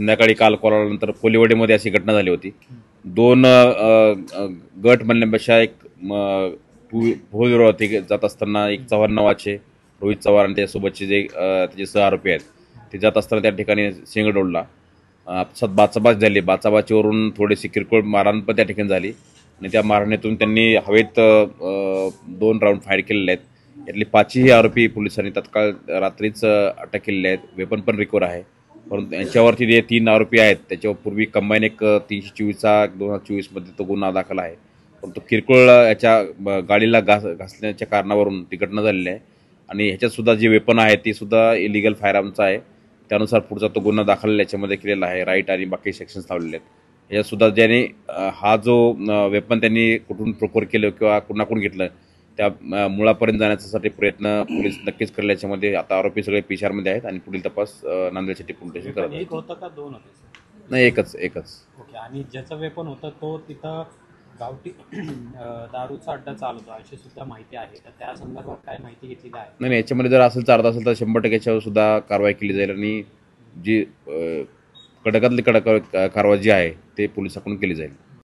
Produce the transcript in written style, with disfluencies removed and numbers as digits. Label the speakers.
Speaker 1: संध्याकाळी काल कॉलनंतर कोलिवडेमध्ये अशी घटना झाली होती. 2 गट म्हणण्यापेक्षा एक फोर व्हीलरवरती जात असताना एक चव्हाण नावाचे रोहित चव्हाण आणि त्यासोबतचे जे त्याचे सहआरोपी आहेत ते जात असताना त्या ठिकाणी सिंगडोलला आपसात बाचाबाच झाली. बाचाबाचीवरून थोडीशी किरकोळ मारहाण पण त्या ठिकाणी झाली आणि त्या मारहाणीतून त्यांनी हवेत 2 राऊंड फायर केलेले आहेत. यातले 5ही आरोपी पोलिसांनी तत्काळ रात्रीच अटक केलेले आहेत. वेपन पण रिकवर आहे. परंतु यांच्यावरती जे 3 आरोपी आहेत त्याच्यावर पूर्वी कंबाईन एक 324चा 2024मध्ये तो गुन्हा दाखल आहे. परंतु किरकोळ याच्या गाडीला घासण्याच्या कारणावरून ती घटना झालेली आहे आणि ह्याच्यात सुद्धा जी वेपन आहे ती सुद्धा इलिगल फायर आर्मचा आहे. त्यानुसार पुढचा तो गुन्हा दाखल याच्यामध्ये केलेला आहे. राईट आणि बाकी सेक्शन्स लावलेले आहेत. ह्याच्यात सुद्धा ज्याने हा जो वेपन त्यांनी कुठून प्रोक्योर केलं किंवा कुणाकडून घेतलं त्या मुळापर्यंत जाण्यासाठी प्रयत्न पोलीस नक्कीच करले. याच्यामध्ये आता आरोपी सगळे पिशारमध्ये आहेत आणि पुढील तपास नांदेड सिटी पोलीस स्टेशन करत आहेत.
Speaker 2: एक होतं का 2 होते?
Speaker 1: नाही, एकच.
Speaker 2: ओके. आणि ज्याचं वेपन होतं तो तिथं गावठी दारूचा अड्डा चालवतो अशी सुद्धा माहिती आहे. तर त्या संदर्भात काय माहिती घेतलेली आहे?
Speaker 1: नाही, याच्यामध्ये जर असेल चालत असेल तर 100% याच्यावर सुद्धा कारवाई केली जाईल आणि जी कडकातली कडक कारवाई जी आहे ते पोलिसांकडून केली जाईल.